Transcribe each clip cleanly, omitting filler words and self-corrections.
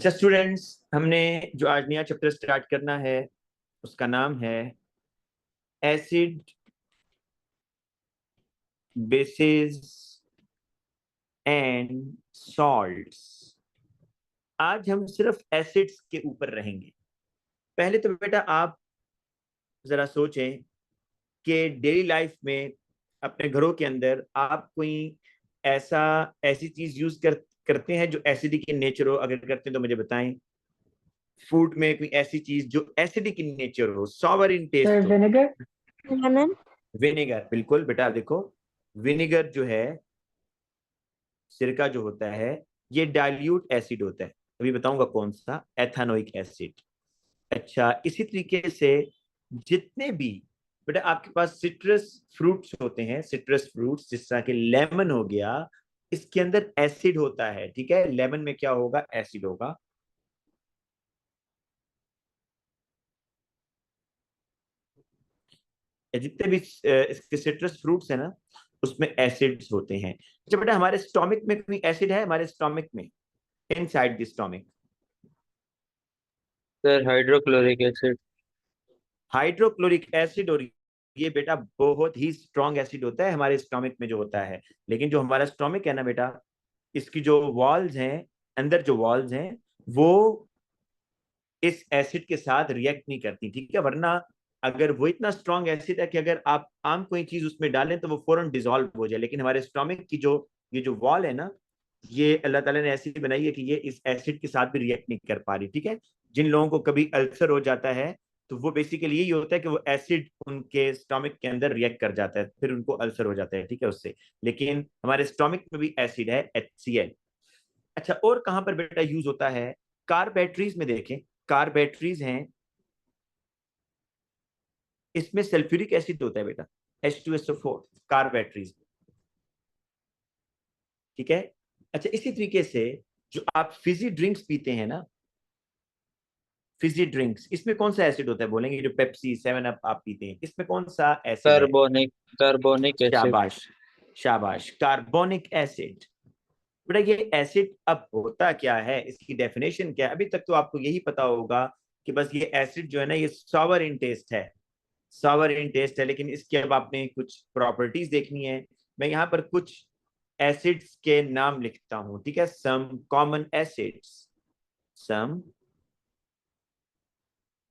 अच्छा स्टूडेंट्स, हमने जो आज नया चैप्टर स्टार्ट करना है उसका नाम है एसिड, बेसिस एंड सॉल्ट्स। आज हम सिर्फ एसिड्स के ऊपर रहेंगे। पहले तो बेटा आप जरा सोचें कि डेली लाइफ में अपने घरों के अंदर आप कोई ऐसा ऐसी चीज यूज करते हैं जो एसिडिक इन नेचर हो। अगर करते हैं तो मुझे बताएं। फूड में कोई ऐसी चीज जो एसिडिक इन नेचर हो, सॉवर इन सर टेस्ट हो। विनेगर। लेमन। विनेगर, बिल्कुल बेटा। देखो, विनेगर जो है, सिरका जो होता है, ये डाइल्यूट एसिड होता है। अभी बताऊंगा कौन सा, एथानोइक एसिड। अच्छा, इसी तरीके से जितने भी बेटा आपके पास सिट्रस फ्रूट्स होते हैं, सिट्रस फ्रूट्स जिस तरह के लेमन हो गया, इसके अंदर एसिड होता है। ठीक है, लेमन में क्या होगा, एसिड होगा। जितने भी इसके सिट्रस फ्रूट्स है ना, उसमें एसिड्स होते हैं। अच्छा बेटा, हमारे स्टोमिक में कोई एसिड है? हमारे स्टोमिक में, inside the stomach, sir hydrochloric acid. Hydrochloric acid. और ये बेटा बहुत ही स्ट्रॉन्ग एसिड होता है हमारे स्टोमिक में जो होता है। लेकिन जो हमारा स्टोमिक है ना बेटा, इसकी जो वॉल्स हैं, अंदर जो वॉल्स हैं, वो इस एसिड के साथ रिएक्ट नहीं करती। ठीक है, वरना अगर वो इतना स्ट्रॉन्ग एसिड है कि अगर आप आम कोई चीज उसमें डालें तो वो फौरन डिसॉल्व हो जाए। लेकिन हमारे स्टोमिक की जो ये जो वॉल है ना, ये अल्लाह ताला ने ऐसी बनाई है कि ये इस एसिड के साथ भी रिएक्ट नहीं कर पा रही। ठीक है, जिन लोगों को कभी अल्सर हो जाता है तो वो बेसिकली यही होता है कि वो एसिड उनके स्टोमिक के अंदर रिएक्ट कर जाता है, फिर उनको अल्सर हो जाता है। ठीक है, उससे। लेकिन हमारे स्टोमिक में भी एसिड है, HCl। अच्छा, और कहां पर बेटा यूज होता है? कार बैटरीज में देखें, कार बैटरीज हैं, इसमें सल्फ्यूरिक एसिड होता है बेटा, H2SO4, कार बैटरीज। ठीक है। अच्छा, इसी तरीके से जो आप फिजी ड्रिंक्स पीते हैं ना, फिजी ड्रिंक्स, इसमें कौन सा एसिड होता है? बोलेंगे जो पेप्सी, 7 अप आप पीते हैं, इसमें कौन सा एसिड है? Carbonic carbonic acid. शाबाश, शाबाश, कार्बोनिक एसिड। बेटा ये एसिड अब होता क्या है, इसकी डेफिनेशन क्या है? अभी तक तो आपको यही पता होगा कि बस ये एसिड जो है ना, ये सॉवर इन टेस्ट है, सॉवर इन टेस्ट है। लेकिन इसके अब आपने कुछ प्रॉपर्टीज देखनी है। मैं यहाँ पर कुछ एसिड्स के नाम लिखता हूं। ठीक है, some common acids, some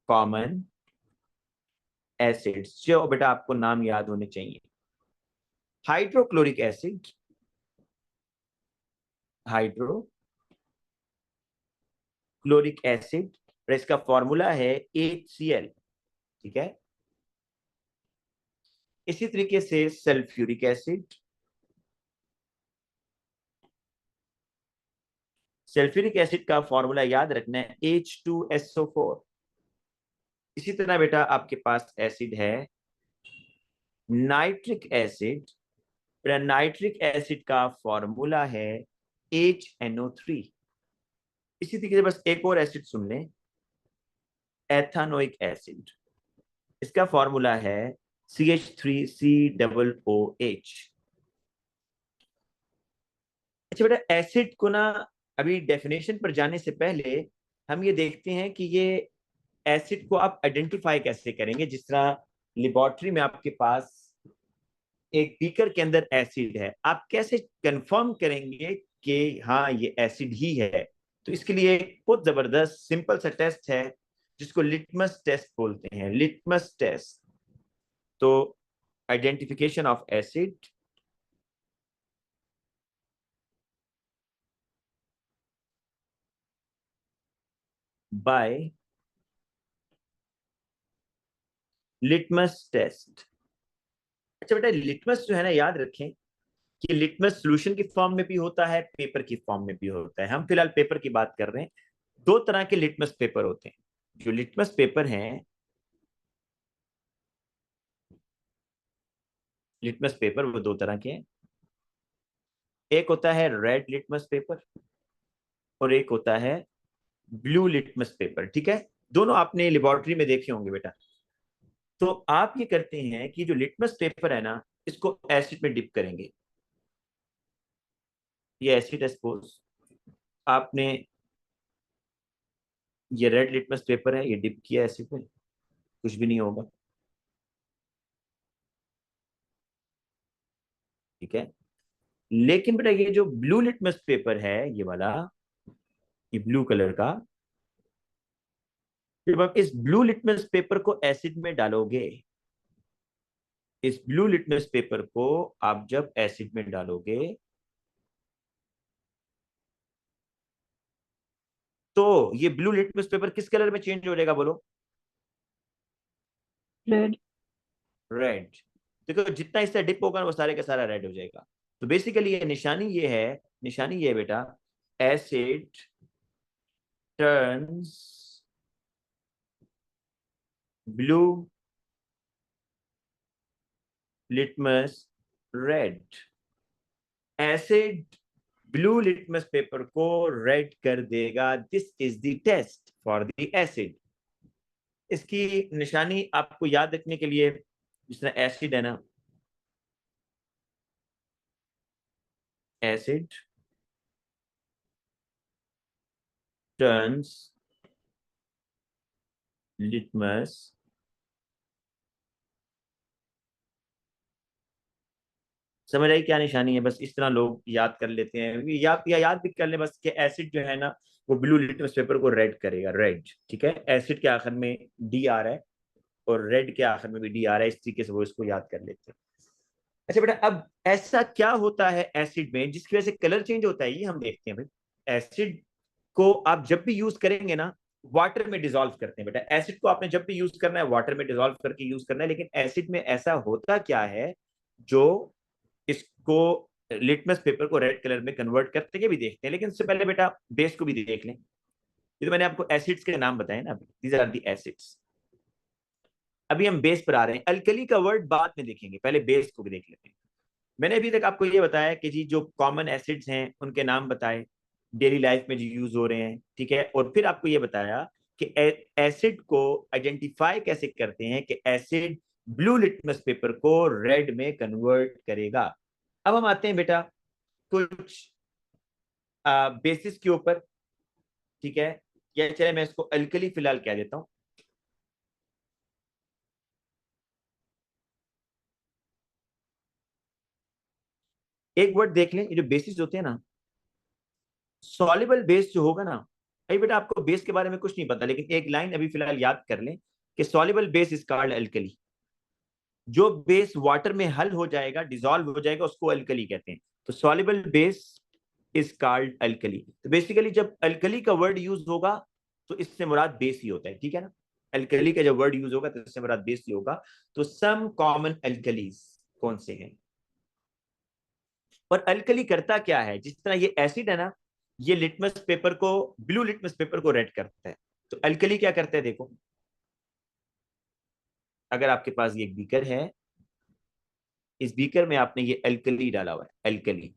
common acids जो बेटा आपको नाम याद होने चाहिए। हाइड्रोक्लोरिक एसिड, हाइड्रोक्लोरिक एसिड, इसका फॉर्मूला है HCl। ठीक है, इसी तरीके से सल्फ्यूरिक एसिड, सल्फ्यूरिक एसिड का फॉर्मूला याद रखना है H2SO4। इसी तरह बेटा आपके पास एसिड है नाइट्रिक एसिड। बेटा नाइट्रिक एसिड का फॉर्मूला है HNO3। इसी तरीके से बस एक और एसिड सुन लें, एथानोइक एसिड। इसका फॉर्मूला है CH3COOH। अच्छा बेटा, एसिड को ना, अभी डेफिनेशन पर जाने से पहले हम ये देखते हैं कि ये एसिड को आप आइडेंटिफाई कैसे करेंगे। जिस तरह लेबोरेटरी में आपके पास एक बीकर के अंदर एसिड है, आप कैसे कंफर्म करेंगे कि हाँ ये एसिड ही है? तो इसके लिए एक बहुत जबरदस्त सिंपल सा टेस्ट है जिसको लिटमस टेस्ट बोलते हैं, लिटमस टेस्ट। तो identification of acid by litmus test. अच्छा बेटा, लिटमस जो है ना, याद रखें कि लिटमस सॉल्यूशन की फॉर्म में भी होता है, पेपर की फॉर्म में भी होता है। हम फिलहाल पेपर की बात कर रहे हैं। दो तरह के लिटमस पेपर होते हैं। जो लिटमस पेपर हैं, लिटमस पेपर वो दो तरह के हैं। एक होता है रेड लिटमस पेपर और एक होता है ब्लू लिटमस पेपर। ठीक है, दोनों आपने लेबोरेटरी में देखे होंगे बेटा। तो आप ये करते हैं कि जो लिटमस पेपर है ना, इसको एसिड में डिप करेंगे। ये एसिड है, सपोज आपने ये रेड लिटमस पेपर है, ये डिप किया एसिड में, कुछ भी नहीं होगा। ठीक है। लेकिन बेटा ये जो ब्लू लिटमस पेपर है, ये वाला, ये ब्लू कलर का, जब आप इस ब्लू लिटमस पेपर को एसिड में डालोगे, इस ब्लू लिटमस पेपर को आप जब एसिड में डालोगे, तो ये ब्लू लिटमस पेपर किस कलर में चेंज हो जाएगा बोलो? रेड। रेड। देखो जितना इससे डिप होगा वो सारे का सारा रेड हो जाएगा। तो बेसिकली ये निशानी ये है, निशानी ये है बेटा, acid turns blue litmus red. Acid blue litmus paper को रेड कर देगा। This is the test for the acid. इसकी निशानी आपको याद रखने के लिए, जिस तरह एसिड है ना, एसिड टर्न्स लिटमस, समझ आई क्या निशानी है? बस इस तरह लोग याद कर लेते हैं, या याद भी कर ले बस कि एसिड जो है ना, वो ब्लू लिटमस पेपर को रेड करेगा, रेड। ठीक है, एसिड के आखिर में डी आ रहा है और रेड के आखिर में भी डी आ रहा है, इस तरीके से वो इसको याद कर लेते हैं। अच्छा बेटा, अब ऐसा क्या होता है एसिड में जिसकी वजह से कलर चेंज होता है, ये हम देखते हैं भाई। एसिड को आप जब भी यूज करेंगे ना, वाटर में डिसॉल्व करते हैं बेटा। एसिड को आपने जब भी यूज करना है वाटर में डिसॉल्व करके यूज करना है, लेकिन एसिड में ऐसा होता क्या है जो इसको, लिटमस पेपर को रेड कलर में कन्वर्ट करते हैं, भी देखते हैं। लेकिन उससे पहले बेटा बेस को भी देख लें। ये तो मैंने आपको एसिड्स के नाम बताए ना, दीज आर दी एसिड्स। अभी हम बेस पर आ रहे हैं, अल्कली का वर्ड बाद में देखेंगे, पहले बेस को भी देख लेते हैं। मैंने अभी तक आपको ये बताया कि जी जो कॉमन एसिड्स हैं उनके नाम बताए, डेली लाइफ में जो यूज हो रहे हैं, ठीक है। और फिर आपको ये बताया कि एसिड को आइडेंटिफाई कैसे करते हैं, कि एसिड ब्लू लिटमस पेपर को रेड में कन्वर्ट करेगा। अब हम आते हैं बेटा कुछ बेसिस के ऊपर, ठीक है। या चले मैं इसको अल्कली फिलहाल कह देता हूं। एक वर्ड देख लें, ये जो बेसिस होते हैं ना, सॉल्युबल बेस जो होगा ना, अभी बेटा आपको बेस के बारे में कुछ नहीं पता, लेकिन एक लाइन अभी फिलहाल याद कर लें कि soluble base is called alkali. जो बेस वाटर में हल हो जाएगा, डिसॉल्व हो जाएगा, उसको अल्कली कहते हैं। तो soluble base is called alkali. तो बेसिकली जब अल्कली का वर्ड यूज होगा तो इससे मुराद बेस ही होता है, ठीक है ना। अल्कली का जब वर्ड यूज होगा तो इससे मुराद बेस ही होगा। तो सम कॉमन अल्कलीज कौन से हैं? और अल्कली करता क्या है? जिस तरह ये एसिड है ना, ये लिटमस पेपर को, ब्लू लिटमस पेपर को रेड करता है। तो अल्कली क्या करता है देखो, अगर आपके पास ये एक बीकर है, इस बीकर में आपने ये अल्कली डाला हुआ है, अल्कली।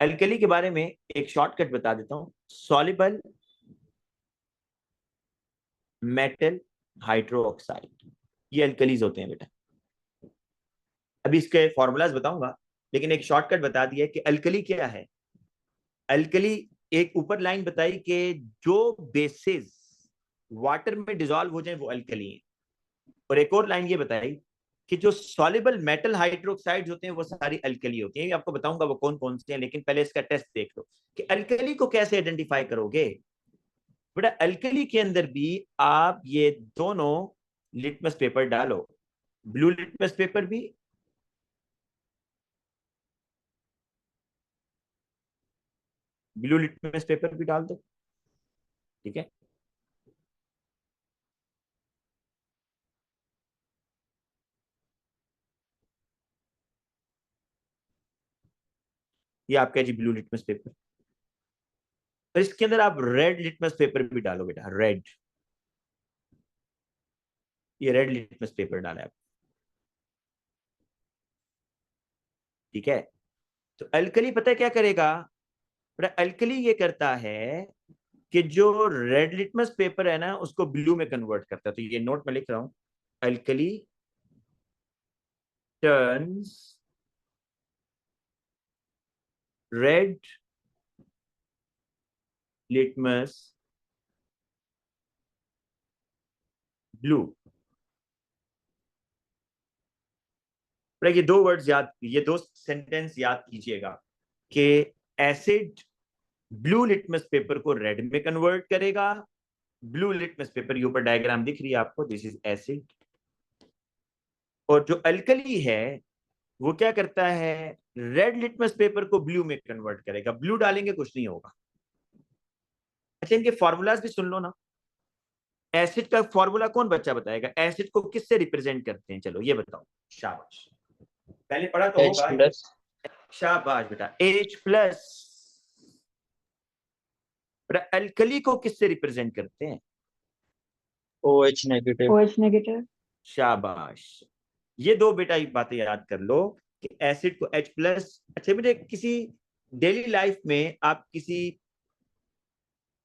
अल्कली के बारे में एक शॉर्टकट बता देता हूं, सॉल्युबल मेटल हाइड्रोक्साइड, ये अल्कलीज होते हैं बेटा। अभी इसके फॉर्मूलाज बताऊंगा, लेकिन एक शॉर्टकट बता दिया कि अल्कली क्या है। अल्कली, एक ऊपर लाइन बताई कि जो बेसिस वाटर में डिसॉल्व हो जाए वो अल्कली है। और एक और लाइन ये बताई कि जो सॉल्युबल मेटल हाइड्रोक्साइड्स होते हैं वो सारी अल्कली होती हैं। आपको बताऊंगा वो कौन कौन से हैं, लेकिन पहले इसका टेस्ट देख लो कि अल्कली को कैसे आइडेंटिफाई करोगे। बेटा अल्कली के अंदर भी आप ये दोनों लिटमस पेपर डालो, ब्लू लिटमस पेपर भी, ब्लू लिटमस पेपर भी डाल दो, ठीक है। ये आपका जी ब्लू लिटमस पेपर। और इसके अंदर आप रेड लिटमस पेपर भी डालो बेटा, रेड, ये रेड लिटमस पेपर डाला है आप, ठीक है। तो अल्कली पता है क्या करेगा? बेटा अल्कली ये करता है कि जो रेड लिटमस पेपर है ना उसको ब्लू में कन्वर्ट करता है। तो ये नोट में लिख रहा हूं, alkali turns red litmus blue. ये दो वर्ड्स याद, ये दो सेंटेंस याद कीजिएगा कि एसिड ब्लू लिटमस पेपर को रेड में कन्वर्ट करेगा। ब्लू लिटमस पेपर के ऊपर डायग्राम दिख रही है आपको, दिस इज एसिड। और जो अल्कली है वो क्या करता है, रेड लिटमस पेपर को ब्लू में कन्वर्ट करेगा। ब्लू डालेंगे कुछ नहीं होगा। अच्छा, इनके फॉर्मूलाज भी सुन लो ना। एसिड का फॉर्मूला कौन बच्चा बताएगा, एसिड को किससे रिप्रेजेंट करते हैं, चलो ये बताओ। शाबाश, पहले पढ़ा तो एच होगा। प्लस शाबाश बेटा, H प्लस। अल्कली को किससे रिप्रेजेंट करते हैं, O H negative. OH negative. शाबाश। ये दो बेटा एक बातें याद कर लो कि एसिड को H प्लस। अच्छा बेटे, किसी डेली लाइफ में आप किसी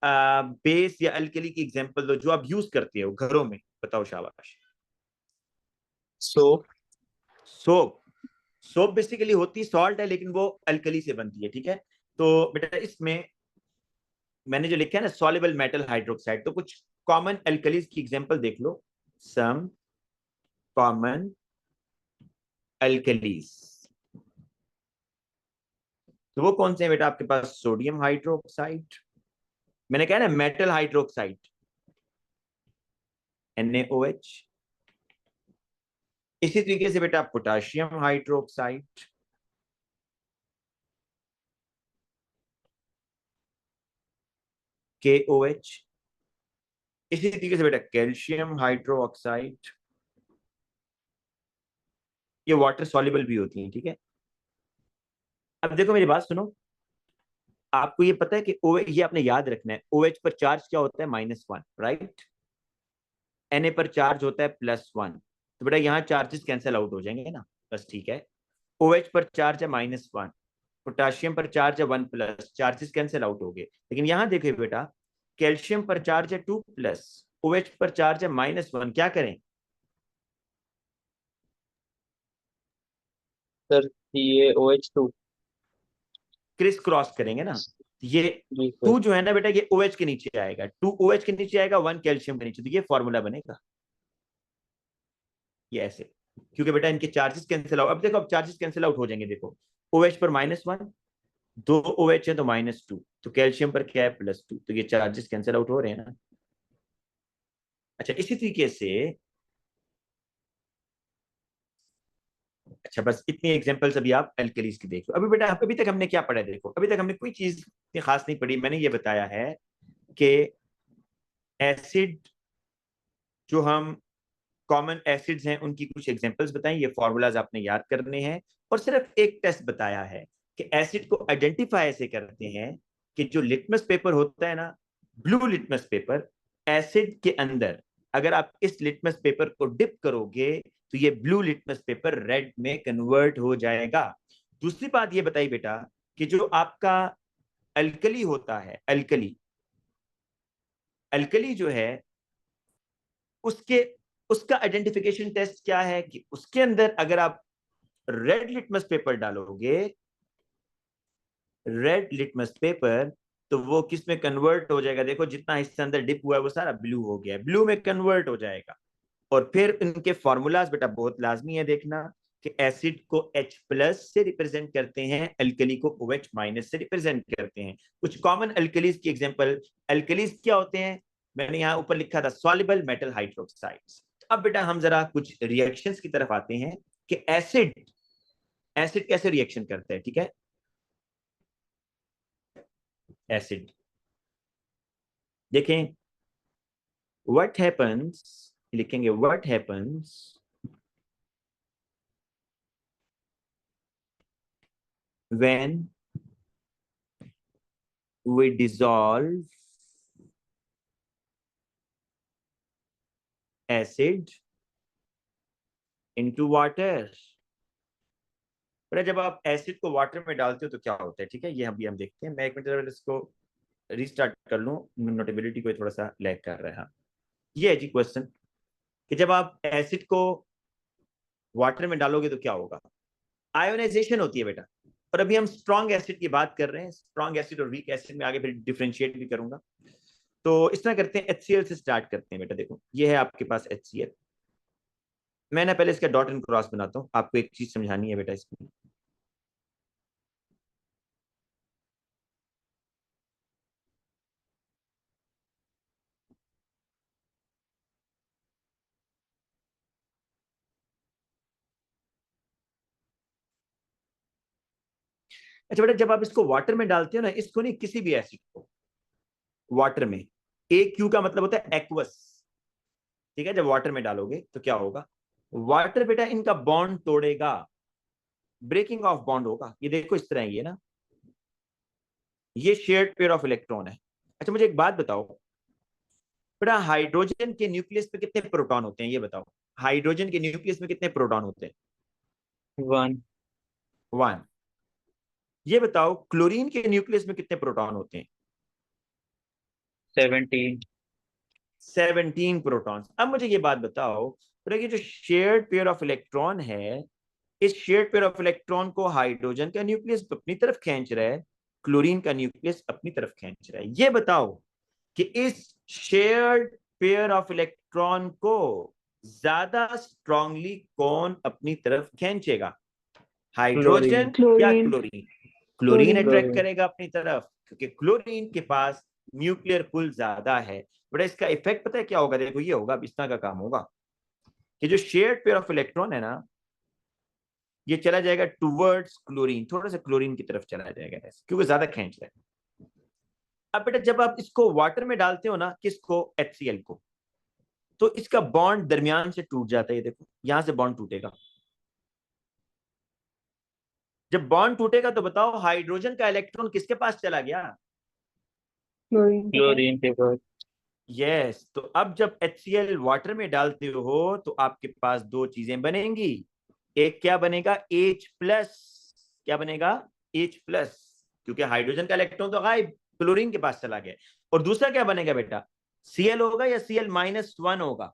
बेस या अल्कली की एग्जांपल दो जो आप यूज करते हो घरों में, बताओ। शाबाश। सोप। सोप। सोप बेसिकली होती सॉल्ट है, लेकिन वो अल्कली से बनती है, ठीक है। तो बेटा इसमें मैंने जो लिखा है ना, सॉल्युबल मेटल हाइड्रोक्साइड, तो कुछ कॉमन अल्कलीज की एग्जांपल देख लो। सम कॉमन अल्कलीज, तो वो कौन से हैं बेटा आपके पास, सोडियम हाइड्रोक्साइड, मैंने कहा ना मेटल हाइड्रोक्साइड, NaOH। इसी तरीके से बेटा पोटाशियम हाइड्रोक्साइड, KOH। इसी तरीके से बेटा कैल्शियम हाइड्रोक्साइड, ये वाटर सॉल्युबल भी होती हैं, ठीक है। अब देखो मेरी बात सुनो, आपको ये पता है कि ओ, ये आपने याद रखना है, OH पर चार्ज क्या होता है, -1, राइट। Na पर चार्ज होता है +1, तो बेटा यहाँ चार्जेस कैंसिल आउट हो जाएंगे ना, बस ठीक है। OH पर चार्ज है -1, पोटाशियम पर चार्ज है 1+, चार्जेस कैंसिल आउट हो गए। लेकिन यहाँ देखिए बेटा, कैल्शियम पर चार्ज है 2+, OH पर चार्ज है -1, क्या करें, सर ये O H two. Criss cross करेंगे ना। ये जी सर। 2 जो है ना बेटा, ये OH के नीचे आएगा, 2 OH के नीचे आएगा, 1 कैल्शियम के नीचे, तो ये फॉर्मूला बनेगा ये ऐसे। क्योंकि बेटा इनके चार्जेस कैंसिल आउट, अब देखो अब चार्जेस कैंसिल आउट हो जाएंगे, देखो OH पर -1, 2 OH है तो -2, तो कैल्शियम पर क्या है +2, तो ये चार्जेस कैंसिल आउट हो रहे हैं ना। अच्छा इसी तरीके से, अच्छा बस इतनी एग्जांपल्स अभी आप एल्कलीज की देख लो। अभी बेटा अभी तक हमने क्या पढ़ा है, देखो अभी तक हमने कोई चीज इतनी खास नहीं पढ़ी। मैंने ये बताया है कि एसिड, जो हम कॉमन एसिड्स हैं उनकी कुछ एग्जांपल्स बताएं, ये फॉर्मूलाज आपने याद करने हैं। और सिर्फ एक टेस्ट बताया है कि एसिड को आइडेंटिफाई ऐसे करते हैं कि जो लिटमस पेपर होता है ना, ब्लू लिटमस पेपर, एसिड के अंदर अगर आप इस लिटमस पेपर को डिप करोगे तो ये ब्लू लिटमस पेपर रेड में कन्वर्ट हो जाएगा। दूसरी बात ये बताई बेटा कि जो आपका अल्कली होता है, अल्कली, अल्कली जो है उसके, उसका आइडेंटिफिकेशन टेस्ट क्या है कि उसके अंदर अगर आप रेड लिटमस पेपर डालोगे, रेड लिटमस पेपर, तो वो किस में कन्वर्ट हो जाएगा, देखो जितना हिस्सा अंदर डिप हुआ है वो सारा ब्लू हो गया है, ब्लू में कन्वर्ट हो जाएगा। और फिर इनके फॉर्मूलाज बेटा बहुत लाजमी है देखना कि एसिड को H प्लस से रिप्रेजेंट करते हैं, अल्कली को OH माइनस से रिप्रेजेंट करते हैं। कुछ कॉमन अल्कलीज की एग्जांपल, अल्कलीज क्या होते हैं, मैंने यहाँ ऊपर लिखा था सॉल्युबल मेटल हाइड्रोक्साइड्स। अब बेटा हम जरा कुछ रिएक्शंस की तरफ आते हैं कि एसिड, एसिड कैसे रिएक्शन करता है, ठीक है। एसिड देखें, व्हाट हैपेंस, लिखेंगे what happens when we dissolve acid into water। जब आप एसिड को वाटर में डालते हो तो क्या होता है, ठीक है, ये अभी हम देखते हैं। मैं एक मिनट इसको रीस्टार्ट कर लूं, नोटेबिलिटी को थोड़ा सा लैग कर रहा है। ये है जी क्वेश्चन कि जब आप एसिड को वाटर में डालोगे तो क्या होगा, आयोनाइजेशन होती है बेटा। और अभी हम स्ट्रॉन्ग एसिड की बात कर रहे हैं, स्ट्रॉन्ग एसिड और वीक एसिड में आगे फिर डिफ्रेंशिएट भी करूंगा। तो इस तरह करते हैं, HCl से स्टार्ट करते हैं बेटा। देखो ये है आपके पास HCl। मैं ना पहले इसका डॉट एंड क्रॉस बनाता हूँ, आपको एक चीज समझानी है बेटा इसमें। अच्छा बेटा, जब आप इसको वाटर में डालते हो ना, इसको नहीं, किसी भी एसिड को वाटर में, AQ का मतलब होता है एक्वस, ठीक है। जब वाटर में डालोगे तो क्या होगा, वाटर बेटा इनका बॉन्ड तोड़ेगा, ब्रेकिंग ऑफ बॉन्ड होगा। ये देखो इस तरह है ये ना, ये शेयर्ड पेयर ऑफ इलेक्ट्रॉन है। अच्छा मुझे एक बात बताओ बेटा, हाइड्रोजन के न्यूक्लियस में कितने प्रोटॉन होते हैं, ये बताओ। हाइड्रोजन के न्यूक्लियस में कितने प्रोटॉन होते हैं? 1, 1। ये बताओ क्लोरीन के न्यूक्लियस में कितने प्रोटॉन होते हैं? 17, 17 प्रोटॉन्स। अब मुझे ये बात बताओ बेटा, कि जो शेयर्ड पेयर ऑफ इलेक्ट्रॉन है, इस शेयर्ड पेयर ऑफ इलेक्ट्रॉन को हाइड्रोजन का न्यूक्लियस अपनी तरफ खींच रहा है, क्लोरीन का न्यूक्लियस अपनी तरफ खींच रहा है। ये बताओ कि इस शेयर्ड पेयर ऑफ इलेक्ट्रॉन को ज्यादा स्ट्रांगली कौन अपनी तरफ खींचेगा, क्लोरीन, हाइड्रोजन या chlorine. Chlorine? Chlorine chlorine. Attract chlorine, करेगा अपनी तरफ, क्योंकि क्लोरीन के पास न्यूक्लियर पुल ज्यादा है। बट इसका इफेक्ट पता है क्या होगा? देखो ये होगा, इस तरह का काम होगा कि जो शेयर्ड पेयर ऑफ इलेक्ट्रॉन है ना, ये चला जाएगा टुवर्ड्स क्लोरीन, थोड़ा सा क्लोरीन की तरफ चला जाएगा ऐसे, क्योंकि ज्यादा खींच रहा है। अब बेटा जब आप इसको वाटर में डालते हो ना, किसको, HCl को, तो इसका बॉन्ड दरमियान से टूट जाता है। ये देखो यहां से बॉन्ड टूटेगा। जब बॉन्ड टूटेगा तो बताओ हाइड्रोजन का इलेक्ट्रॉन किसके पास चला गया? क्लोरीन के पास। क्लोरीन के बाद यस। तो अब जब HCl वाटर में डालते हो तो आपके पास दो चीजें बनेंगी। एक क्या बनेगा, H+। क्या बनेगा, H+, क्योंकि हाइड्रोजन का इलेक्ट्रॉन तो गायब, क्लोरीन के पास चला गया। और दूसरा क्या बनेगा बेटा, Cl होगा या Cl-1 होगा?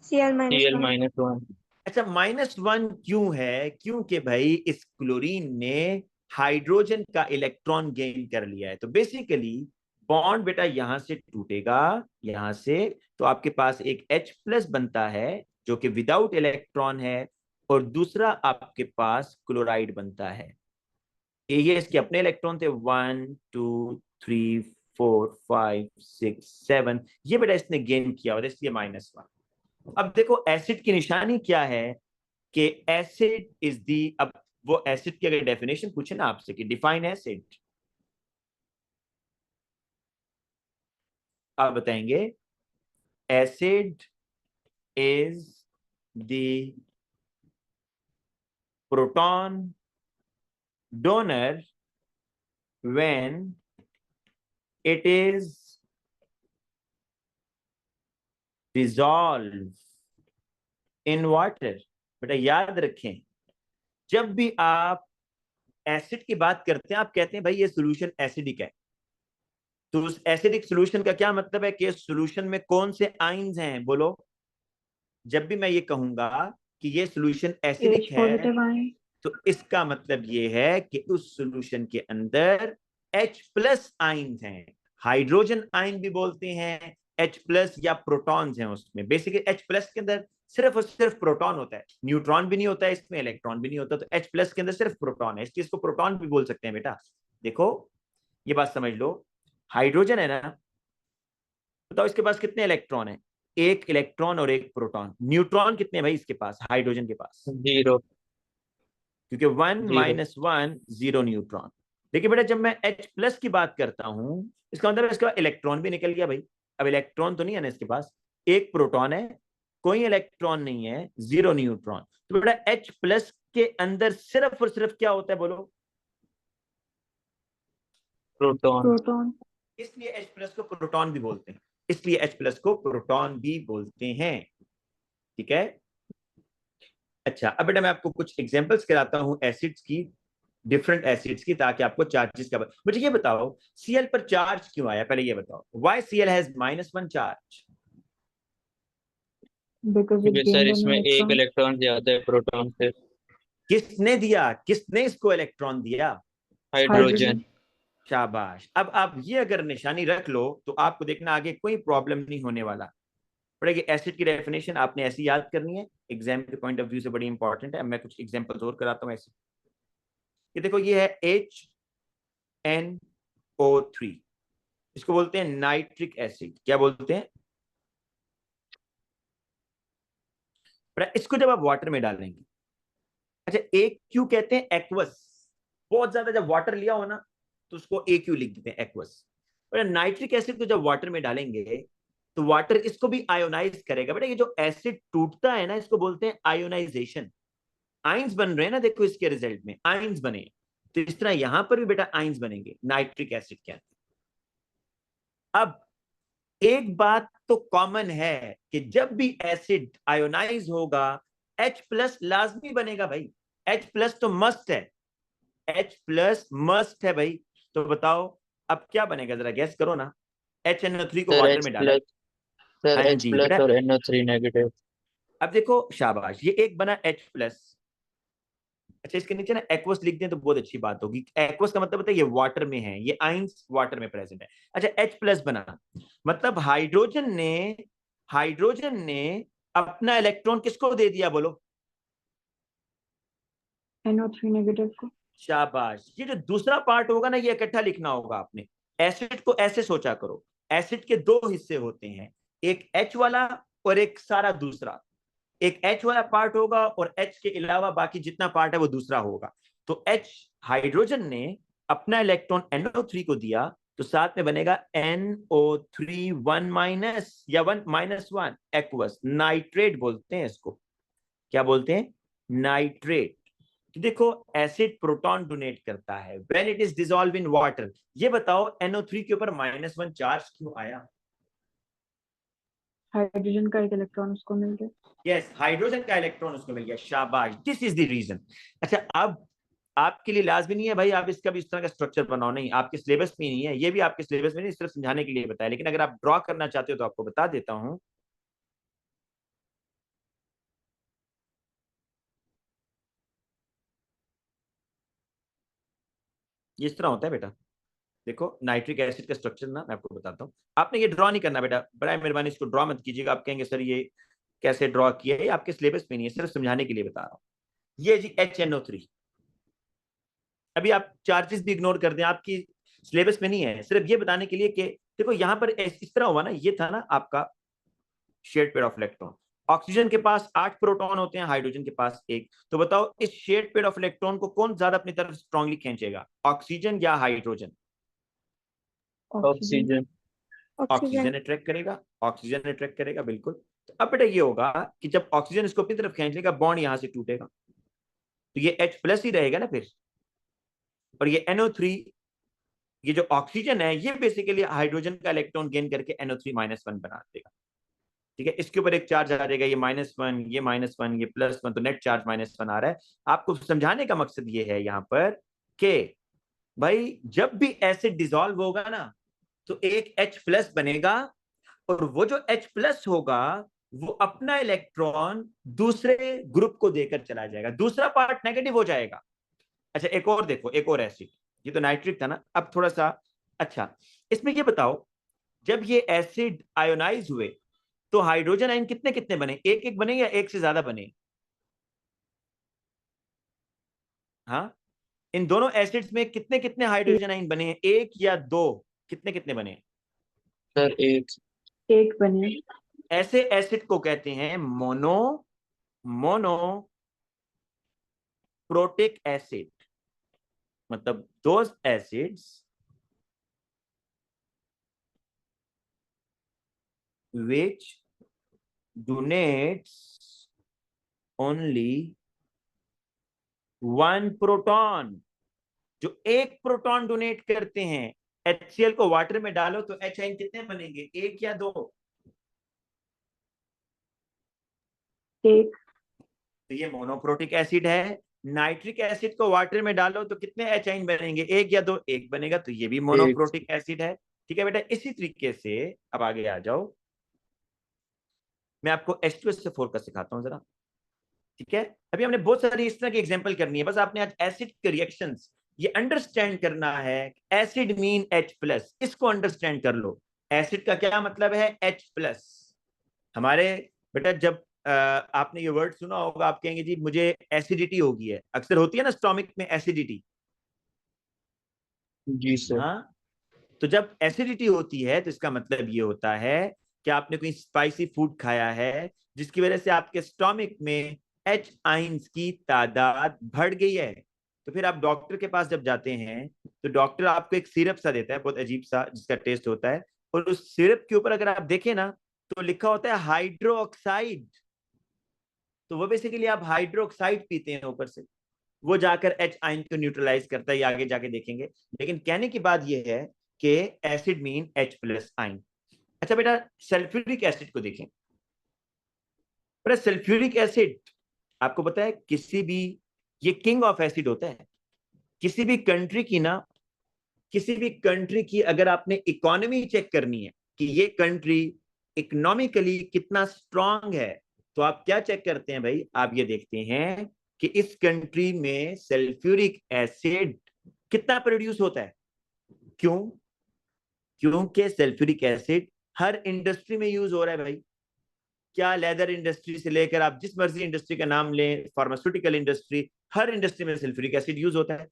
Cl minus Cl one. -1। अच्छा -1 क्यों है? क्योंकि भाई इस क्लोरीन ने हाइड्रोजन का इलेक्ट्रॉन गेन कर लिया है। तो बेसिकली बॉन्ड बेटा यहां से टूटेगा, यहां से, तो आपके पास एक H+ बनता है जो कि विदाउट इलेक्ट्रॉन है, और दूसरा आपके पास क्लोराइड बनता है। ये इसके अपने इलेक्ट्रॉन थे, 1 2 3 4 5 6 7, ये बेटा इसने गेन किया और इसलिए -1। अब देखो एसिड की निशानी क्या है, कि एसिड इज दी, अब वो एसिड की अगर डेफिनेशन पूछे ना आपसे कि डिफाइन एसिड, आप बताएंगे acid is the proton donor when it is dissolve in water. बेटा याद रखें, जब भी आप एसिड की बात करते हैं, आप कहते हैं भाई ये सोल्यूशन एसिडिक है, तो उस एसिडिक सोल्यूशन का क्या मतलब है कि सोल्यूशन में कौन से आइंस हैं, बोलो। जब भी मैं ये कहूंगा कि ये सोल्यूशन एच एसिडिक है, पॉजिटिव आए। तो इसका मतलब ये है कि उस सोल्यूशन के अंदर H+ आइंस हैं। हाइड्रोजन आयन भी बोलते हैं, H+ या प्रोटॉन्स हैं उसमें। बेसिकली H+ के अंदर सिर्फ और सिर्फ प्रोटॉन होता है, न्यूट्रॉन भी नहीं होता है इसमें, इलेक्ट्रॉन भी नहीं होता, तो H+ के अंदर सिर्फ प्रोटॉन है, इसलिए इसको प्रोटॉन भी बोल सकते हैं बेटा। देखो ये बात समझ लो, हाइड्रोजन है ना, बताओ इसके पास कितने इलेक्ट्रॉन है? एक इलेक्ट्रॉन और एक प्रोटॉन। न्यूट्रॉन कितने भाई इसके पास, हाइड्रोजन के पास? 0, क्योंकि 1 0। -1 0 न्यूट्रॉन। देखिए बेटा जब मैं H+ की बात करता हूं, इसका मतलब इसका इलेक्ट्रॉन भी निकल गया भाई। अब इलेक्ट्रॉन तो नहीं है ना इसके पास, एक प्रोटॉन है, कोई इलेक्ट्रॉन नहीं है, 0 न्यूट्रॉन। तो बेटा H+ के अंदर सिर्फ और सिर्फ क्या होता है, बोलो। प्रोटॉन। प्रोटॉन। इसलिए H+ को प्रोटॉन भी बोलते हैं, इसलिए H+ को प्रोटॉन भी बोलते हैं, ठीक है। अच्छा अब बेटा मैं आपको कुछ एग्जांपल्स कराता हूं एसिड्स की, डिफरेंट एसिड्स की, ताकि आपको चार्जेस का मुझे ये बताओ Cl पर चार्ज क्यों आया, पहले ये बताओ, why Cl has -1 charge? Because it क्योंकि सर गेन्ड एन इसमें एक इलेक्ट्रॉन। इलेक्ट्रॉन ज्यादा है प्रोटॉन से। किसने दिया, किसने इसको इलेक्ट्रॉन दिया? हाइड्रोजन। हाइड्रोजन। शाबाश। अब आप ये अगर निशानी रख लो तो आपको देखना आगे कोई प्रॉब्लम नहीं होने वाला। पड़ेगी एसिड की डेफिनेशन आपने ऐसी याद करनी है, एग्जाम के पॉइंट ऑफ व्यू से बड़ी इंपॉर्टेंट है। अब मैं कुछ एग्जांपल्स और कराता हूँ ऐसे। ये देखो, ये है HNO3, इसको बोलते हैं नाइट्रिक एसिड। क्या बोलते हैं? इसको जब आप वाटर में डालेंगे, अच्छा एक क्यू कहते हैं एक्वस, बहुत ज्यादा जब वाटर लिया हो ना तो उसको AQ लिख देते हैं, एक्वस। और नाइट्रिक एसिड को जब वाटर में डालेंगे तो वाटर इसको भी आयोनाइज करेगा। बेटा ये जो एसिड टूटता है ना, इसको बोलते हैं आयोनाइजेशन। आइंस बन रहे हैं ना, देखो इसके रिजल्ट में आइंस बने। तो इस तरह यहां पर भी बेटा आइंस बनेंगे नाइट्रिक एसिड के अंदर। अब एक बात तो कॉमन है कि जब भी एसिड आयोनाइज होगा H+ लाजमी बनेगा भाई। H+ तो मस्ट है, H+ मस्ट है भाई। तो बताओ अब क्या बनेगा, जरा गैस करो ना। HNO3 को सर वाटर एच में डाला। प्लस सर हाँ एच जी प्लस बेटा। और NO3 नेगेटिव। अब देखो शाबाश, ये एक बना H+। अच्छा इसके नीचे ना एक्वस लिख दें तो बहुत अच्छी बात होगी। एक्वस का मतलब होता है ये वाटर में है, ये आइंस वाटर में प्रेजेंट है। अच्छा H+ बना, मतलब हाइड्रोजन ने अपना इलेक्ट्रॉन किसको दे दिया, बोलो? NO3 नेगेटिव को। शाबाश। ये जो दूसरा पार्ट होगा ना, ये इकट्ठा लिखना होगा आपने। एसिड को ऐसे सोचा करो, एसिड के दो हिस्से होते हैं, एक H वाला और एक सारा दूसरा। एक H वाला पार्ट होगा और H के अलावा बाकी जितना पार्ट है वो दूसरा होगा। तो H, हाइड्रोजन ने अपना इलेक्ट्रॉन NO3 को दिया तो साथ में बनेगा NO3 1 माइनस या 1 - 1 एक्वस। नाइट्रेट बोलते हैं इसको। क्या बोलते हैं? नाइट्रेट। तो देखो एसिड प्रोटॉन डोनेट करता है when it is dissolve in water. ये बताओ NO3 के ऊपर -1 चार्ज क्यों आया? हाइड्रोजन का एक इलेक्ट्रॉन उसको मिल गया। यस, हाइड्रोजन का इलेक्ट्रॉन उसको मिल गया। शाबाश, दिस इज द रीजन। अच्छा अब आपके लिए लाजमी नहीं है भाई आप इसका भी इस तरह का स्ट्रक्चर बनाओ, नहीं, आपके सिलेबस में नहीं है, ये भी आपके सिलेबस में नहीं, सिर्फ समझाने के लिए बताया। लेकिन अगर आप ड्रॉ करना चाहते हो तो आपको बता देता हूं। ये इस तरह होता है बेटा। देखो नाइट्रिक एसिड का स्ट्रक्चर ना मैं आपको बताता हूँ। आपने ये ड्रॉ नहीं करना बेटा, बड़ा मेहरबानी इसको ड्रॉ मत कीजिएगा। आप कहेंगे सर ये कैसे ड्रॉ किया है, आपके सिलेबस में नहीं है, सिर्फ समझाने के लिए बता रहा हूँ। ये जी HNO3। अभी आप चार्जेस भी इग्नोर कर दें, आपकी सिलेबस में नहीं है, सिर्फ ये बताने के लिए कि देखो यहां पर इस तरह हुआ ना, ये था ना आपका shared pair of electron. Oxygen के पास 8 प्रोटॉन होते हैं, हाइड्रोजन के पास एक। तो बताओ इस शेयर्ड पेयर ऑफ इलेक्ट्रॉन को कौन ज्यादा अपनी तरफ स्ट्रांगली खींचेगा, ऑक्सीजन या hydrogen? Oxygen. Oxygen. Oxygen. Oxygen attract करेगा, ऑक्सीजन अट्रैक्ट करेगा, बिल्कुल। तो अब बेटा ये होगा कि जब ऑक्सीजन इसको अपनी तरफ खींच लेगा, बॉन्ड यहां से टूटेगा, तो ये H+ ही रहेगा ना फिर। और ये NO3, ये जो ऑक्सीजन है ये बेसिकली हाइड्रोजन का इलेक्ट्रॉन गेन करके NO3 -1 बना देगा। ठीक है, इसके ऊपर एक चार्ज आ जाएगा, ये -1, ये -1, ये +1, तो नेट चार्ज -1 आ रहा है। आपको समझाने का मकसद ये है यहाँ पर कि भाई जब भी एसिड डिसॉल्व होगा ना तो एक H+ बनेगा, और वो जो H+ होगा वो अपना इलेक्ट्रॉन दूसरे ग्रुप को देकर चला जाएगा, दूसरा पार्ट नेगेटिव हो जाएगा। अच्छा एक और देखो, एक और एसिड, ये तो नाइट्रिक था ना, अब थोड़ा सा। अच्छा इसमें ये बताओ, जब ये एसिड आयोनाइज हुए तो हाइड्रोजन आयन कितने कितने बने, एक एक बने या एक से ज्यादा बने? हाँ, इन दोनों एसिड्स में कितने कितने हाइड्रोजन आयन बने हैं, एक या दो? कितने कितने बने? सर एक। एक बने। ऐसे एसिड को कहते हैं मोनो प्रोटिक एसिड। मतलब those acids which donates only one proton, जो एक प्रोटॉन डोनेट करते हैं। HCl को वाटर में डालो तो H आयन कितने बनेंगे, एक या दो? एक। तो ये मोनोप्रोटिक एसिड है। नाइट्रिक एसिड को वाटर में डालो तो कितने H आयन बनेंगे, एक या दो? एक बनेगा, तो ये भी एक। मोनोप्रोटिक एसिड है। ठीक है बेटा, इसी तरीके से अब आगे आ जाओ, मैं आपको H2SO4 का सिखाता हूं जरा। ठीक है, अभी हमने बहुत सारी इस तरह की एग्जांपल करनी है, बस आपने आज एसिड के रिएक्शंस ये अंडरस्टैंड करना है। एसिड मीन H+, इसको अंडरस्टैंड कर लो। एसिड का क्या मतलब है? H+। हमारे बेटा जब आपने ये वर्ड सुना होगा, आप कहेंगे जी मुझे एसिडिटी हो गई है, अक्सर होती है ना स्टोमिक में एसिडिटी। जी सर। हाँ, तो जब एसिडिटी होती है तो इसका मतलब ये होता है कि आपने कोई स्पाइसी फूड खाया है जिसकी वजह से आपके स्टोमिक में एच आइंस की तादाद बढ़ गई है। तो फिर आप डॉक्टर के पास जब जाते हैं तो डॉक्टर आपको एक सिरप सा देता है, बहुत अजीब सा, जिसका टेस्ट होता है, और उस सिरप के ऊपर अगर आप देखें ना तो लिखा होता है हाइड्रो ऑक्साइड। तो वो बेसिकली आप हाइड्रो ऑक्साइड पीते हैं ऊपर से, वो जाकर एच आइन को न्यूट्रलाइज करता है, ये आगे जाके देखेंगे। लेकिन कहने की बात ये है कि एसिड मीन H+ आइन। अच्छा बेटा, सल्फ्यूरिक एसिड को देखें। बेटा सल्फ्यूरिक एसिड आपको पता है किसी भी, ये किंग ऑफ एसिड होता है। किसी भी कंट्री की ना, किसी भी कंट्री की अगर आपने इकोनॉमी चेक करनी है कि ये कंट्री इकोनॉमिकली कितना स्ट्रांग है, तो आप क्या चेक करते हैं भाई? आप ये देखते हैं कि इस कंट्री में सल्फ्यूरिक एसिड कितना प्रोड्यूस होता है। क्यों? क्योंकि सल्फ्यूरिक एसिड हर इंडस्ट्री में यूज हो रहा है भाई। क्या लेदर इंडस्ट्री से लेकर आप जिस मर्जी इंडस्ट्री का नाम लें, फार्मास्यूटिकल इंडस्ट्री, हर इंडस्ट्री में सल्फ्यूरिक एसिड यूज होता है।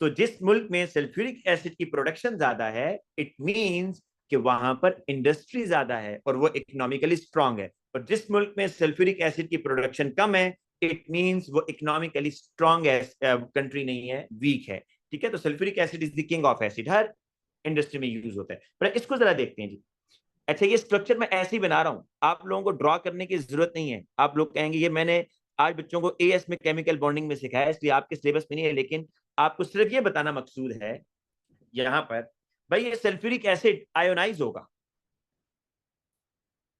तो जिस मुल्क में सल्फ्यूरिक एसिड की प्रोडक्शन ज्यादा है, इट मींस कि वहां पर इंडस्ट्री ज्यादा है और वो इकोनॉमिकली स्ट्रांग है। और जिस मुल्क में सल्फ्यूरिक एसिड की प्रोडक्शन कम है, इट मींस वो इकोनॉमिकली स्ट्रांग कंट्री नहीं है, वीक है। ठीक है, तो sulphuric acid is the king of acid, her industry में यूज होता है। पर इसको जरा देखते हैं जी। अच्छा, ये स्ट्रक्चर मैं ऐसे ही बना रहा हूं, आप लोगों को ड्रॉ करने की जरूरत नहीं है। आप लोग कहेंगे ये मैंने आज बच्चों को एएस में केमिकल बॉन्डिंग में सिखाया, इसलिए आपके सिलेबस में नहीं है, लेकिन आपको सिर्फ ये बताना मकसूद है यहां पर। भाई ये सल्फ्यूरिक एसिड आयोनाइज होगा,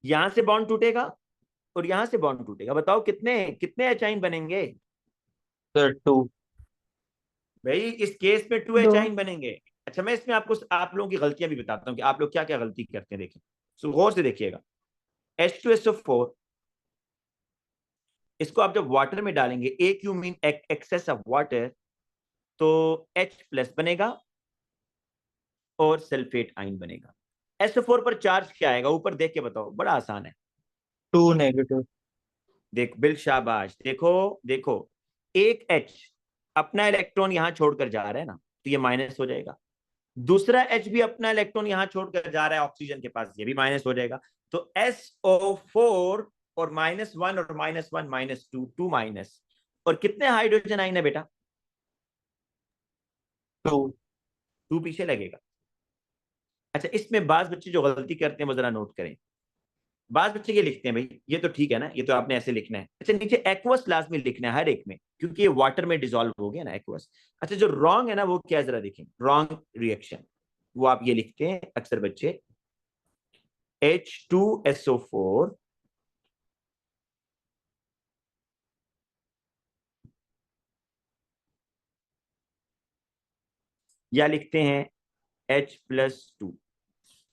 यहां से बॉन्ड टूटेगा और यहां से बॉन्ड टूटेगा। बताओ कितने कितने एचाइन बनेंगे? सर 2। भाई इस केस में 2 दो। एचाइन बनेंगे। अच्छा, मैं इसमें आपको आप लोगों की गलतियां भी बताता हूं कि आप लोग क्या क्या गलती करते हैं। देखिए, सो गौर से देखिएगा। H2SO4, इसको आप जब वाटर में डालेंगे, AQ mean excess of water, तो H+ बनेगा और सल्फेट आइन बनेगा। SO4 पर चार्ज क्या आएगा? ऊपर देख के बताओ, बड़ा आसान है। 2 नेगेटिव। देख बिल शाबाश, देखो देखो, एक H अपना इलेक्ट्रॉन यहां छोड़कर जा रहा है ना, तो ये माइनस हो जाएगा। दूसरा H भी अपना इलेक्ट्रॉन यहां छोड़कर जा रहा है ऑक्सीजन के पास, ये भी माइनस हो जाएगा। तो SO4 और -1 और -1 -2, 2 माइनस। और कितने हाइड्रोजन आइन है बेटा? 2। 2 पीछे लगेगा। अच्छा, इसमें बाज बच्चे जो गलती करते हैं वो जरा नोट करें। बाज बच्चे ये लिखते हैं, भाई ये तो ठीक है ना, ये तो आपने ऐसे लिखना है। अच्छा, नीचे एक्वस लाजमी लिखना है हर एक में, क्योंकि ये वाटर में डिसॉल्व हो गया ना एक्वस। अच्छा, जो रॉन्ग है ना वो क्या है जरा देखें, रॉन्ग रिएक्शन। वो आप ये लिखते हैं अक्सर बच्चे, H2SO4 या लिखते हैं H+2।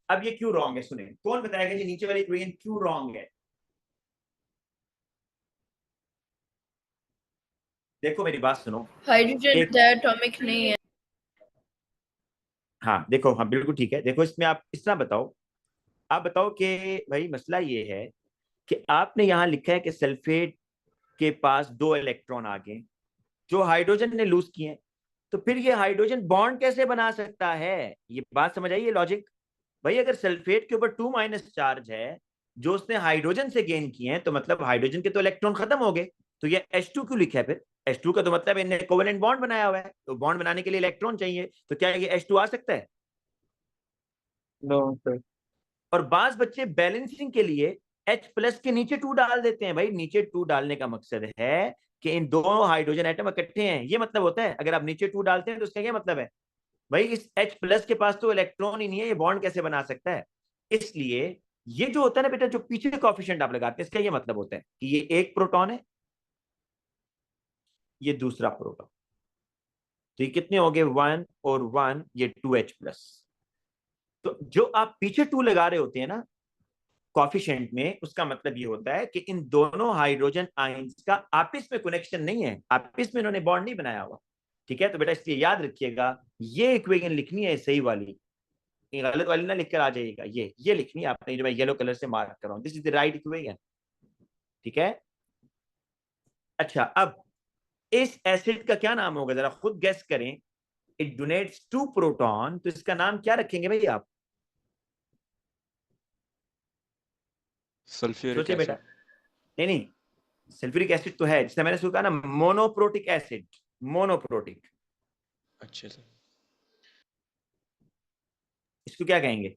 अब ये क्यों रॉन्ग है? सुने, कौन बताएगा जी नीचे वाली इक्वेशन क्यों रॉन्ग है? देखो मेरी बात सुनो। हाइड्रोजन एक, डायटोमिक नहीं है। हाँ देखो, हाँ बिल्कुल ठीक है। देखो इसमें आप इस तरह बताओ, आप बताओ कि भाई मसला ये है कि आपने यहां लिखा है कि सल्फेट के पास 2 इलेक्ट्रॉन आ गए जो हाइड्रोजन ने लूज किए हैं, तो फिर ये हाइड्रोजन बॉन्ड कैसे बना सकता है? ये बात समझ आई, ये लॉजिक? भाई अगर सल्फेट के ऊपर 2- चार्ज है जो उसने हाइड्रोजन से गेन किए हैं, तो मतलब हाइड्रोजन के तो इलेक्ट्रॉन खत्म हो गए। तो ये H2 क्यों लिखा है फिर? H2 का तो मतलब इन्हें कोवेलेंट बॉन्ड बनाया हुआ है, तो बॉन्ड बनाने के लिए इलेक्ट्रॉन चाहिए, तो क्या ये H2 आ सकता है? No sir. और बाज बच्चे बैलेंसिंग के लिए H+ के नीचे 2 डाल देते हैं। भाई नीचे 2 डालने का मकसद है कि इन दोनों हाइड्रोजन एटम इकट्ठे हैं, ये मतलब होता है। अगर आप नीचे 2 डालते हैं तो उसका क्या मतलब है? भाई इस H+ के पास तो इलेक्ट्रॉन ही नहीं है, ये बॉन्ड कैसे बना सकता है? इसलिए ये जो होता है ना बेटा, जो पीछे कॉफिशिएंट आप लगाते हैं, इसका ये मतलब होता है कि ये एक प्रोटॉन है, ये दूसरा प्रोटॉन। तो ये कितने हो गए? 1 और 1, ये 2H+। तो जो आप पीछे 2 लगा रहे होते हैं ना कॉफिशिएंट में, उसका मतलब ये होता है कि इन दोनों हाइड्रोजन आयंस का आपस में कनेक्शन नहीं है, आपस में इन्होंने बॉन्ड नहीं बनाया हुआ। ठीक है, तो बेटा इसलिए याद रखिएगा ये इक्वेशन लिखनी है सही वाली, ये गलत वाली ना लिख कर आ जाइएगा, ये लिखनी है आपने जो मैं येलो कलर से मार्क कर रहा हूं, this is the right equation. ठीक है, अच्छा अब इस एसिड का क्या नाम होगा, जरा खुद गेस करें। इट डोनेट्स 2 प्रोटॉन, तो इसका नाम क्या रखेंगे भाई आप, सल्फ्यूरिक सोचिए बेटा। एसिड। नहीं नहीं, सल्फ्यूरिक एसिड तो है, जिससे मैंने सुना कहा ना मोनोप्रोटिक एसिड, मोनोप्रोटिक, अच्छे से। इसको क्या कहेंगे?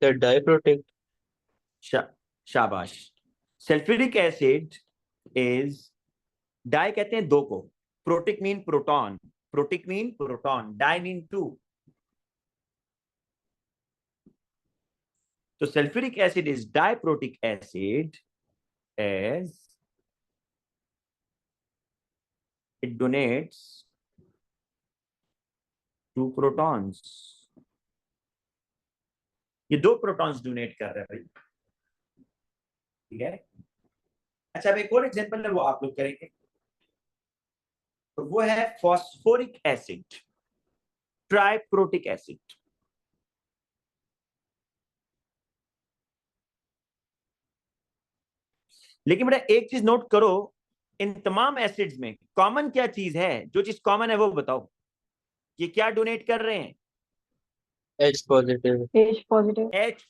The diprotic. शा, शाबाश। सल्फ्यूरिक एसिड इज, डाई कहते हैं दो को, protic mean proton, protic mean proton, di mean two. तो sulphuric acid is diprotic acid as it donates 2 protons, ये 2 प्रोटॉन्स डोनेट कर रहा है भाई। ठीक है, अच्छा अब एक और एग्जांपल है वो आप लोग करेंगे, तो वो है फॉस्फोरिक एसिड, ट्राइप्रोटिक एसिड। लेकिन बेटा एक चीज नोट करो, इन तमाम एसिड्स में कॉमन क्या चीज है, जो चीज कॉमन है वो बताओ, ये क्या डोनेट कर रहे हैं? H positive. H positive. H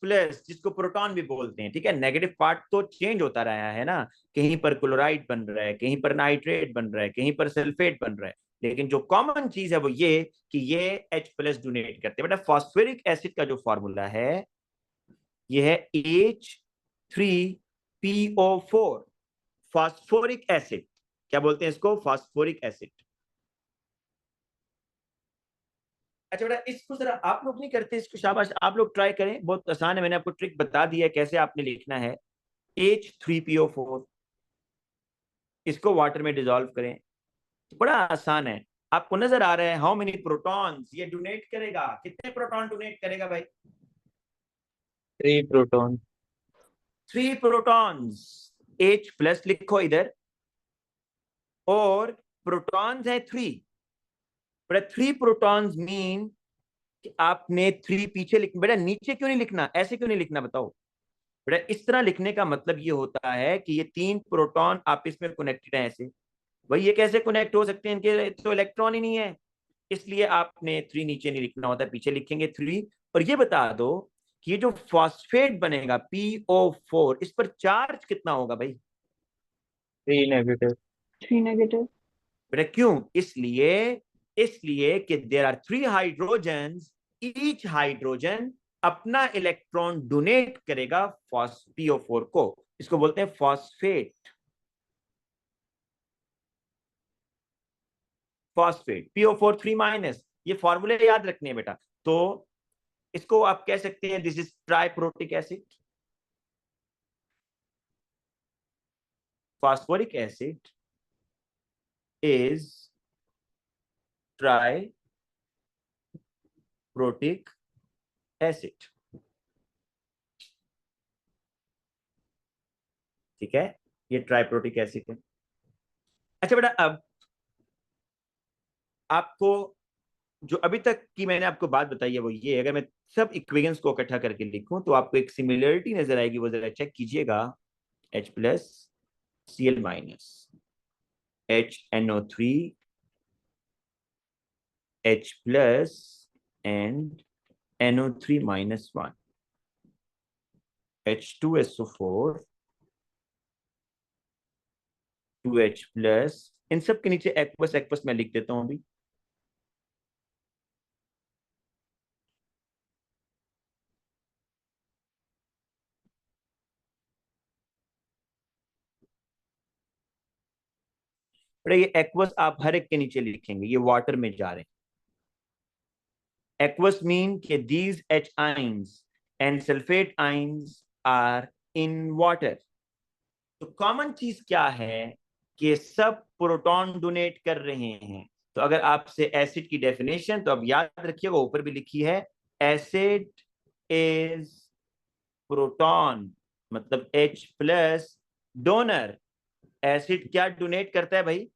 plus जिसको प्रोटॉन भी बोलते हैं। ठीक है, नेगेटिव पार्ट तो चेंज होता रहा है ना, कहीं पर क्लोराइड बन रहा है, कहीं पर नाइट्रेट बन रहा है, कहीं पर सल्फेट बन रहा है, लेकिन जो कॉमन चीज है वो ये कि ये H प्लस डोनेट करते हैं। बेटा फॉस्फोरिक एसिड का जो फॉर्मूला है ये है H3PO4, फॉस्फोरिक एसिड, क्या बोलते हैं इसको, फॉस्फोरिक एसिड। अच्छा बेटा इसको जरा आप लोग नहीं करते, इसको शाबाश आप लोग ट्राई करें, बहुत आसान है, मैंने आपको ट्रिक बता दी है कैसे आपने लिखना है। H3PO4, इसको वाटर में डिजोल्व करें, तो बड़ा आसान है। आपको नजर आ रहा है हाउ मेनी प्रोटॉन्स ये डोनेट करेगा, कितने प्रोटॉन डोनेट करेगा भाई? 3 proton. 3 प्रोटॉन्स, H प्लस लिखो इधर, और प्रोटॉन्स है 3, बट 3 प्रोटॉन्स मीन कि आपने 3 पीछे लिख, बेटा नीचे क्यों नहीं लिखना, ऐसे क्यों नहीं लिखना बताओ? बेटा इस तरह लिखने का मतलब ये होता है कि ये 3 प्रोटॉन आपस में कनेक्टेड है ऐसे, भाई ये कैसे कनेक्ट हो सकते हैं, इनके तो इलेक्ट्रॉन ही नहीं है, इसलिए आपने 3 नीचे नहीं लिखना होता, पीछे लिखेंगे 3। और ये बता दो कि ये जो फॉस्फेट बनेगा PO4, इस पर चार्ज कितना होगा भाई? 3 negative. 3 नेगेटिव। बेटा क्यों? इसलिए इसलिए कि there are 3 hydrogens, each hydrogen अपना इलेक्ट्रॉन डोनेट करेगा PO4 को, इसको बोलते हैं फॉस्फेट। फॉस्फेट PO4 3 माइनस, ये फॉर्मूले याद रखने हैं बेटा। तो इसको आप कह सकते हैं this is triprotic acid, phosphoric acid is triprotic acid। ठीक है, ये ट्राइप्रोटिक एसिड है। अच्छा बेटा अब आपको जो अभी तक की मैंने आपको बात बताई है वो ये, अगर मैं सब इक्वेशंस को इकट्ठा करके लिखूं तो आपको एक सिमिलरिटी नजर आएगी, वो जरा चेक कीजिएगा। H plus Cl minus HNO3 H plus and NO3 minus 1 H2SO4 2H plus, इन सब के नीचे एक्वस एक्वस मैं लिख देता हूं अभी। ये एक्वस आप हर एक के नीचे लिखेंगे, ये वाटर में जा रहे हैं। Aqueous mean कि these H ions and sulfate ions are in water। तो कॉमन चीज क्या है कि सब प्रोटॉन डोनेट कर रहे हैं। तो अगर आपसे एसिड की डेफिनेशन, तो अब याद रखिएगा ऊपर भी लिखी है, एसिड इज प्रोटॉन, मतलब H प्लस डोनर, एसिड क्या डोनेट करता है भाई?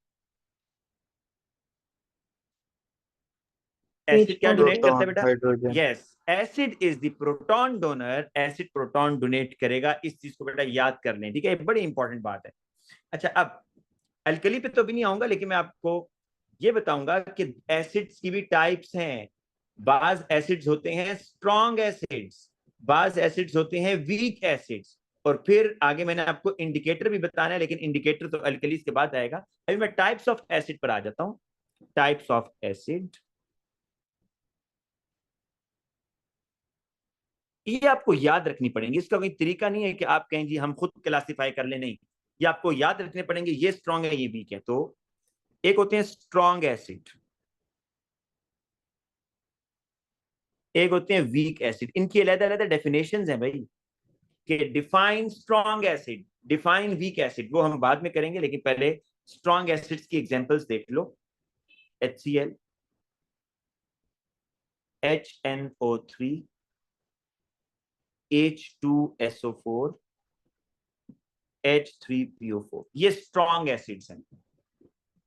एसिड क्या डोनेट करता है प्रोटॉन बेटा? Hydrogen. Yes, acid is the proton donor. Acid proton donate करेगा। इस चीज को बेटा याद कर लें, ठीक है, बड़ी इंपॉर्टेंट बात है। अच्छा, अब अल्कली पे तो भी नहीं आऊंगा, लेकिन मैं आपको ये बताऊंगा कि एसिड्स की भी टाइप्स हैं। बाज एसिड्स होते हैं स्ट्रॉन्ग एसिड्स, बाज एसिड्स होते हैं वीक एसिड्स, और फिर आगे मैंने आपको इंडिकेटर भी बताना है, लेकिन इंडिकेटर तो अल्कलीज के बाद आएगा। अभी मैं टाइप्स ऑफ एसिड पर आ जाता हूं। टाइप्स ऑफ एसिड, ये आपको याद रखनी पड़ेंगी। इसका कोई तरीका नहीं है कि आप कहें जी हम खुद क्लासिफाई कर ले, नहीं, ये आपको याद रखने पड़ेंगे। ये स्ट्रॉन्ग है, ये वीक है। तो एक होते हैं स्ट्रॉन्ग एसिड, एक होते हैं वीक एसिड। इनकी अलग अलग डेफिनेशंस हैं भाई, कि define strong acid, define weak acid, वो हम बाद में करेंगे, लेकिन पहले स्ट्रॉन्ग एसिड्स की एग्जांपल्स देख लो। HCl, HNO3, H2SO4, H3PO4, ये स्ट्रॉन्ग एसिड्स हैं।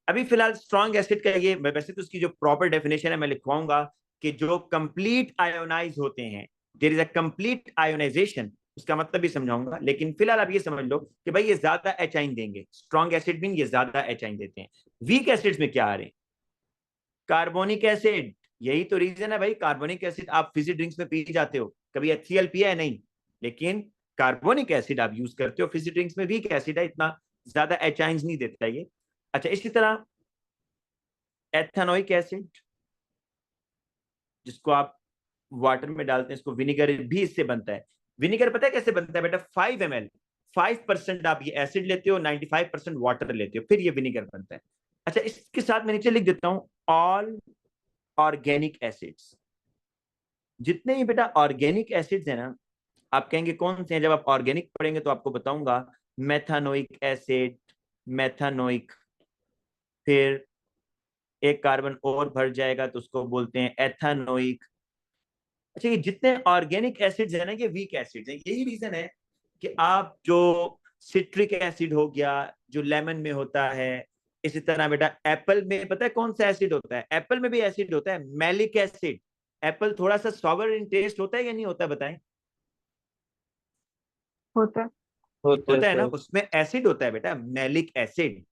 अभी फिलहाल स्ट्रॉन्ग एसिड का ये, वैसे तो उसकी जो प्रॉपर डेफिनेशन है मैं लिखवाऊंगा कि जो कंप्लीट आयोनाइज होते हैं, there is a complete ionisation, उसका मतलब भी समझाऊंगा। लेकिन फिलहाल आप ये समझ लो कि भाई ये ज्यादा एचाइन देंगे, स्ट्रॉन्ग एसिड भी ये ज्यादा एचाइन देते हैं। वीक एसिड्स में क्या आ रहे हैं? Carbonic acid. यही तो रीजन है भाई, कार्बोनिक एसिड आप फिजी ड्रिंक्स में पी जाते हो, कभी HCl पिया है? नहीं, लेकिन कार्बोनिक एसिड आप यूज करते हो फिजी ड्रिंक्स में। वीक एसिड है, इतना ज्यादा एचाइंस नहीं देता ये। अच्छा, इसी तरह एथेनोइक एसिड, जिसको आप वाटर में डालते हैं, इसको विनेगर भी इससे बनता है। विनेगर पता है कैसे बनता है बेटा? 5 ml, 5% आप ये एसिड लेते हो, 95% वाटर लेते हो, फिर ये विनेगर बनता है। अच्छा, इसके साथ मैं नीचे लिख देता हूं ऑल ऑर्गेनिक एसिड्स। जितने ही बेटा ऑर्गेनिक एसिड्स है ना, आप कहेंगे कौन से हैं? जब आप ऑर्गेनिक पढ़ेंगे तो आपको बताऊंगा। मेथानोइक एसिड, मेथानोइक, फिर एक कार्बन और भर जाएगा तो उसको बोलते हैं एथानोइक। अच्छा, ये जितने ऑर्गेनिक एसिड्स है ना, ये वीक एसिड्स हैं। यही रीजन है कि आप जो सिट्रिक एसिड हो गया, जो लेमन में होता है, इसी तरह बेटा एप्पल में पता है कौन सा एसिड होता है? एप्पल में भी एसिड होता है, मैलिक एसिड। एप्पल थोड़ा सा सॉवर इन टेस्ट होता है या नहीं होता, बताएं? होता है। होते हैं होता है ना, सर। उसमें एसिड होता है बेटा, मैलिक एसिड।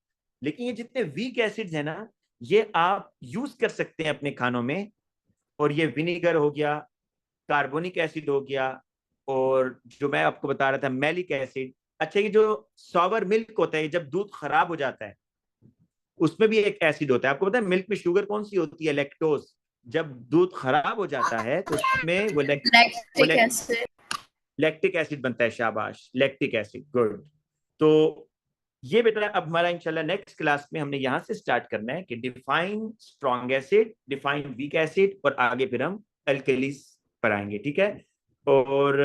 लेकिन ये जितने वीक एसिड्स है ना, ये आप यूज कर सकते हैं अपने खानों में। और ये विनेगर हो गया, कार्बोनिक एसिड हो गया, और जो मैं आपको बता रहा था मैलिक एसिड। अच्छा, ये जो सॉवर मिल्क होता है, जब दूध खराब हो जाता है, उसमें भी एक एसिड होता है। आपको पता है मिल्क में शुगर कौन सी होती है? लैक्टोज। जब दूध खराब हो जाता है तो उसमें वो लैक्टिक एसिड। लैक्टिक एसिड बनता है। शाबाश, लैक्टिक एसिड, गुड। तो ये बेटा अब हमारा इंशाल्लाह नेक्स्ट क्लास में हमने यहां से स्टार्ट करना है कि define strong acid, define weak acid, और आगे फिर हम अल्केलीज पर आएंगे, ठीक है। और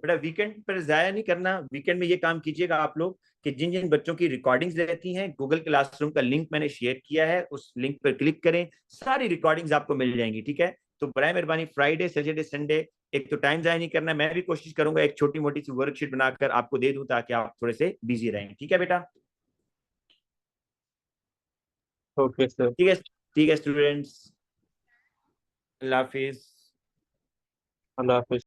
बेटा वीकेंड पर जाया नहीं करना, वीकेंड में ये काम कीजिएगा आप लोग कि जिन जिन बच्चों की रिकॉर्डिंग्स रहती हैं, गूगल क्लासरूम का लिंक मैंने शेयर किया है, उस लिंक पर क्लिक करें, सारी रिकॉर्डिंग्स आपको मिल जाएंगी, ठीक है। तो बराए मेहरबानी फ्राइडे, सैटरडे, संडे एक तो टाइम जाया नहीं करना। मैं भी कोशिश करूंगा एक छोटी मोटी सी वर्कशीट बनाकर आपको दे दूं, ताकि आप थोड़े से बिजी रहें, ठीक है बेटा? Okay sir. ठीक है, ठीक है स्टूडेंट्स, अल्लाह हाफिज। अल्लाह हाफिज।